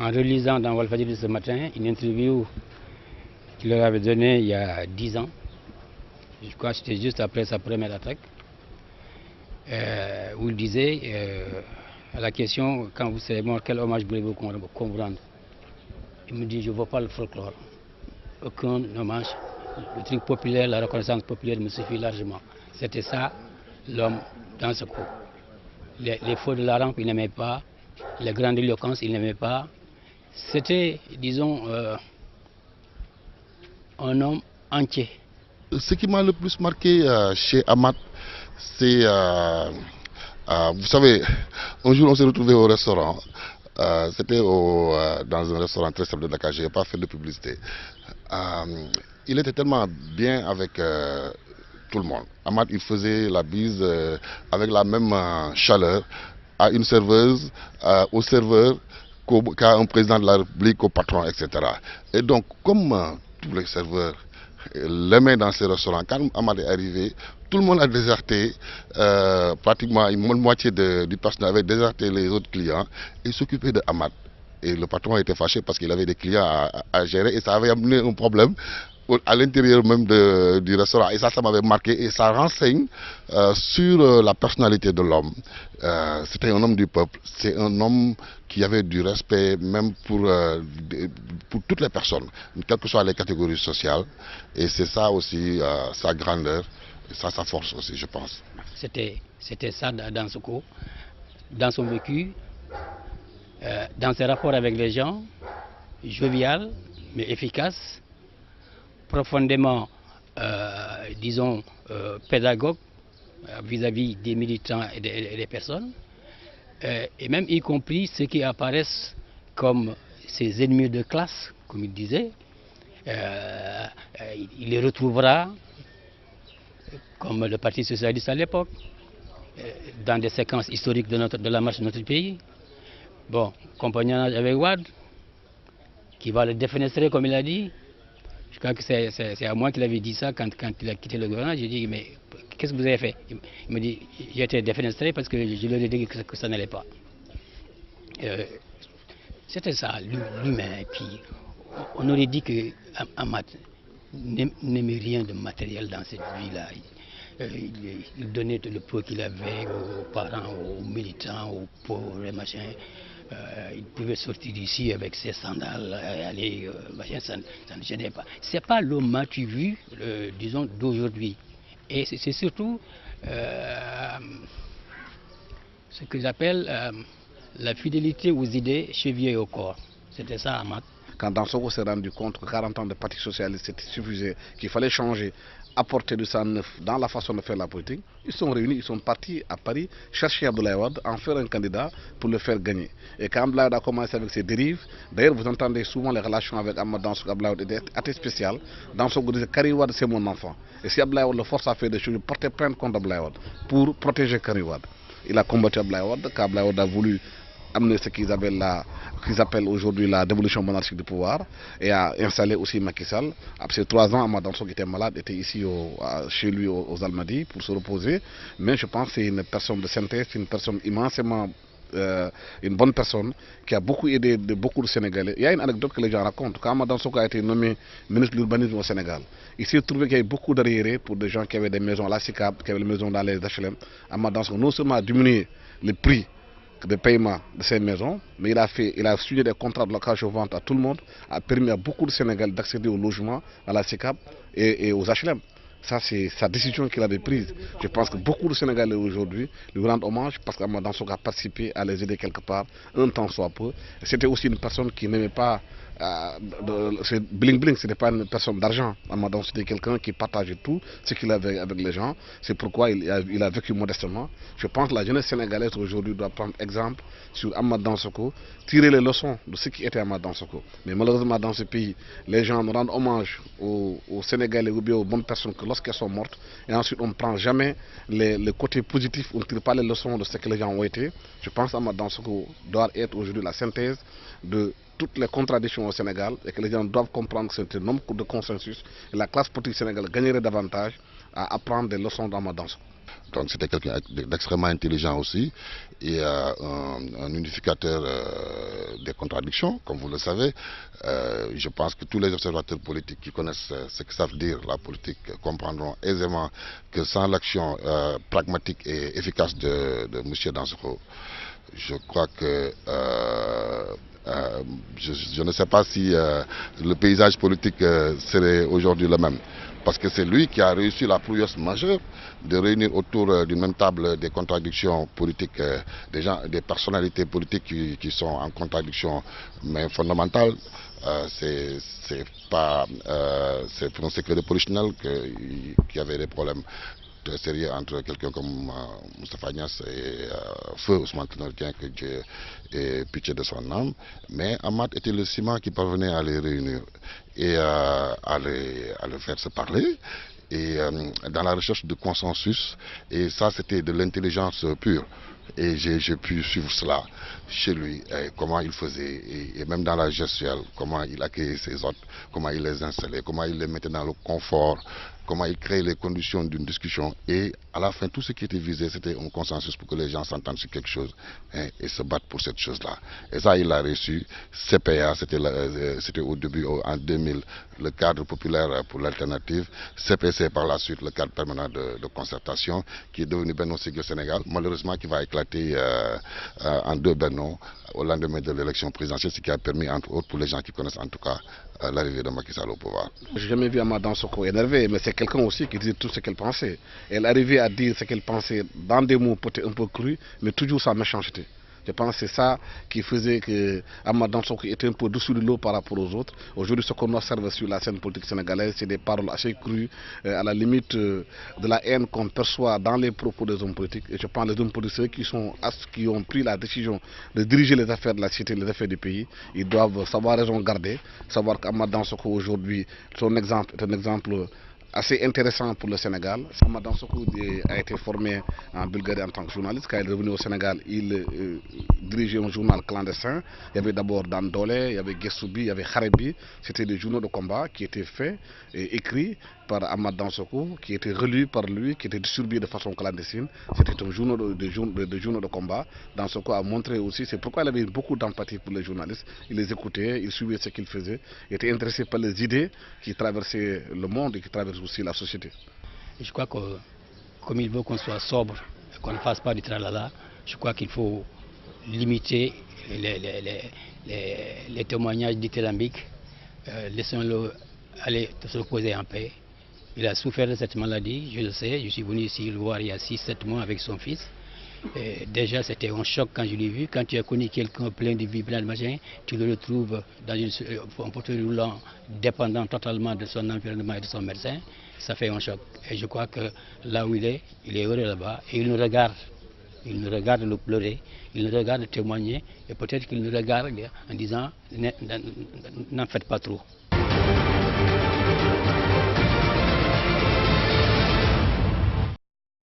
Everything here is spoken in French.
en relisant dans Walfadjri ce matin une interview qu'il leur avait donnée il y a 10 ans. Je crois que c'était juste après sa première attaque, où il disait à la question « Quand vous serez mort, quel hommage voulez-vous qu'on vous rende ?» Il me dit « Je ne veux pas le folklore, aucun hommage. Le truc populaire, la reconnaissance populaire me suffit largement. » C'était ça l'homme dans ce coup. Les feux de la rampe, il n'aimait pas. La grandiloquence, il n'aimait pas. C'était, disons, un homme entier. Ce qui m'a le plus marqué chez Amath, c'est, vous savez, un jour on s'est retrouvé au restaurant. C'était dans un restaurant très simple de Dakar, je n'ai pas fait de publicité. Il était tellement bien avec tout le monde. Amath, il faisait la bise avec la même chaleur à une serveuse, au serveur, qu'à un président de la République, au patron, etc. Et donc, comme tous les serveurs l'aimaient dans ces restaurants, quand Amath est arrivé, tout le monde a déserté, pratiquement une moitié du personnel avait déserté les autres clients et s'occupait de Amath. Et le patron a été fâché parce qu'il avait des clients à gérer et ça avait amené un problème à l'intérieur même du restaurant. Et ça m'avait marqué et ça renseigne sur la personnalité de l'homme. C'était un homme du peuple, c'est un homme qui avait du respect même pour toutes les personnes, quelles que soient les catégories sociales. Et c'est ça aussi sa grandeur, et ça sa force aussi, je pense. C'était ça dans ce coup, dans son vécu, dans ses rapports avec les gens, jovial mais efficace, profondément, disons, pédagogue vis-à-vis des militants et des personnes, et même y compris ceux qui apparaissent comme ses ennemis de classe, comme il disait. Il les retrouvera, comme le Parti socialiste à l'époque, dans des séquences historiques de la marche de notre pays. Bon, compagnonnage avec Wade, qui va le défenestrer comme il a dit. Je crois que c'est à moi qu'il avait dit ça quand il a quitté le gouvernement. J'ai dit, mais qu'est-ce que vous avez fait? Il me dit, j'ai été défenestré parce que je leur ai dit que ça n'allait pas. C'était ça, l'humain. Et puis, on aurait dit que Amath n'aimait rien de matériel dans cette vie-là. Il donnait le peu qu'il avait aux parents, aux militants, aux pauvres et machin. Il pouvait sortir d'ici avec ses sandales et aller, machin, ça ne gênait pas. Ce n'est pas l'homme matu vu, disons, d'aujourd'hui. Et c'est surtout ce que j'appelle la fidélité aux idées chevillées au corps. C'était ça, Amath. Quand Dansokho s'est rendu compte que 40 ans de Parti socialiste c'était suffisait, qu'il fallait changer, apporter du sang neuf dans la façon de faire la politique, ils sont réunis, ils sont partis à Paris chercher Abdoulaye Wade, en faire un candidat pour le faire gagner. Et quand Abdoulaye Wade a commencé avec ses dérives, d'ailleurs vous entendez souvent les relations avec Amath Dansokho, Abdoulaye Wade étaient assez spéciales. Dansokho disait Karim Wade c'est mon enfant. Et si Abdoulaye Wade le force à faire des choses, il portait plainte contre Abdoulaye Wade pour protéger Karim Wade. Il a combattu Abdoulaye Wade, quand Abdoulaye Wade a voulu amener ce qu'ils appellent aujourd'hui la dévolution monarchique du pouvoir et a installé aussi Macky Sall. Après 3 ans, Amath Dansokho qui était malade était ici chez lui aux Almadies pour se reposer. Mais je pense que c'est une personne de synthèse, une personne immensément, une bonne personne qui a beaucoup aidé beaucoup de Sénégalais. Il y a une anecdote que les gens racontent. Quand Amath Dansokho a été nommé ministre de l'urbanisme au Sénégal, il s'est trouvé qu'il y avait beaucoup d'arriérés pour des gens qui avaient des maisons à la SICAP, qui avaient des maisons dans les HLM. Amath Dansokho non seulement a diminué le prix de paiement de ces maisons, mais il a signé des contrats de location-vente à tout le monde, a permis à beaucoup de Sénégalais d'accéder au logement, à la SICAP et aux HLM. Ça, c'est sa décision qu'il avait prise. Je pense que beaucoup de Sénégalais aujourd'hui lui rendent hommage parce qu'Amath Dansokho a participé à les aider quelque part, un temps soit peu. C'était aussi une personne qui n'aimait pas bling bling, ce n'était pas une personne d'argent. Amath Dansokho c'était quelqu'un qui partageait tout ce qu'il avait avec les gens. C'est pourquoi il a vécu modestement. Je pense que la jeunesse sénégalaise aujourd'hui doit prendre exemple sur Amath Dansokho, tirer les leçons de ce qui était Amath Dansokho. Mais malheureusement dans ce pays, les gens ne rendent hommage aux Sénégalais ou bien aux bonnes personnes que lorsqu'elles sont mortes. Et ensuite on ne prend jamais les côtés positifs, on ne tire pas les leçons de ce que les gens ont été. Je pense qu'Amath Dansokho doit être aujourd'hui la synthèse de toutes les contradictions au Sénégal et que les gens doivent comprendre que c'est un homme de consensus et la classe politique sénégalaise gagnerait davantage à apprendre des leçons d'Amath Dansokho. Donc c'était quelqu'un d'extrêmement intelligent aussi et un unificateur des contradictions, comme vous le savez. Je pense que tous les observateurs politiques qui connaissent ce que ça veut dire la politique comprendront aisément que sans l'action pragmatique et efficace de M. Dansokho, je crois que je ne sais pas si le paysage politique serait aujourd'hui le même. Parce que c'est lui qui a réussi la prouesse majeure de réunir autour d'une même table des contradictions politiques, des personnalités politiques qui sont en contradiction, mais fondamentales. C'est pour un secret de polichinelle qu'il y avait des problèmes très sérieux entre quelqu'un comme Moustapha Niasse et Feu Ousmane Tanor Dieng, que Dieu ait pitié de son âme. Mais Amath était le ciment qui parvenait à les réunir et à les faire se parler. Et dans la recherche de consensus, et ça c'était de l'intelligence pure. Et j'ai pu suivre cela chez lui, comment il faisait, et même dans la gestuelle, comment il accueillait ses hôtes, comment il les installait, comment il les mettait dans le confort, comment il créait les conditions d'une discussion. Et à la fin, tout ce qui était visé, c'était un consensus pour que les gens s'entendent sur quelque chose et se battent pour cette chose-là. Et ça, il l'a reçu. CPA, c'était au début, en 2000, le cadre populaire pour l'alternative. CPC, par la suite, le cadre permanent de concertation, qui est devenu Benno Siggil Sénégal, malheureusement, qui va éclater en deux Benno au lendemain de l'élection présidentielle, ce qui a permis, entre autres, pour les gens qui connaissent en tout cas l'arrivée de Macky Sall au pouvoir. Je n'ai jamais vu Amath Dansokho énervé, mais c'est quelqu'un aussi qui disait tout ce qu'elle pensait. Elle arrivait à dire ce qu'elle pensait dans des mots peut-être un peu crus, mais toujours sa méchanceté. Je pense que c'est ça qui faisait que Amath Dansokho était un peu dessous de l'eau par rapport aux autres. Aujourd'hui, ce qu'on observe sur la scène politique sénégalaise, c'est des paroles assez crues, à la limite de la haine qu'on perçoit dans les propos des hommes politiques. Et je pense que les hommes politiques qui ont pris la décision de diriger les affaires de la cité, les affaires du pays, ils doivent savoir raison garder, savoir qu'Amath Dansokho aujourd'hui, son exemple est un exemple assez intéressant pour le Sénégal. Amath Dansokho a été formé en Bulgarie en tant que journaliste. Quand il est revenu au Sénégal, il dirigeait un journal clandestin. Il y avait d'abord Dandole, il y avait Guessoubi, il y avait Kharebi. C'était des journaux de combat qui étaient faits et écrits par Amath Dansokho, qui étaient relus par lui, qui étaient distribués de façon clandestine. C'était un journal de journaux de combat. Dansokho a montré aussi, c'est pourquoi il avait beaucoup d'empathie pour les journalistes. Il les écoutait, il suivait ce qu'ils faisaient, il était intéressé par les idées qui traversaient le monde et qui traversaient aussi la société. Je crois que comme il veut qu'on soit sobre, qu'on ne fasse pas du tralala, je crois qu'il faut limiter les témoignages dithylambiques. Laissons-le aller se reposer en paix. Il a souffert de cette maladie, je le sais. Je suis venu ici le voir il y a 6-7 mois avec son fils. Et déjà, c'était un choc quand je l'ai vu. Quand tu as connu quelqu'un plein de vie, plein de machin, tu le retrouves dans un fauteuil roulant, dépendant totalement de son environnement et de son médecin. Ça fait un choc. Et je crois que là où il est heureux là-bas. Et il nous regarde. Il nous regarde le pleurer, il nous regarde témoigner. Et peut-être qu'il nous regarde en disant, n'en faites pas trop.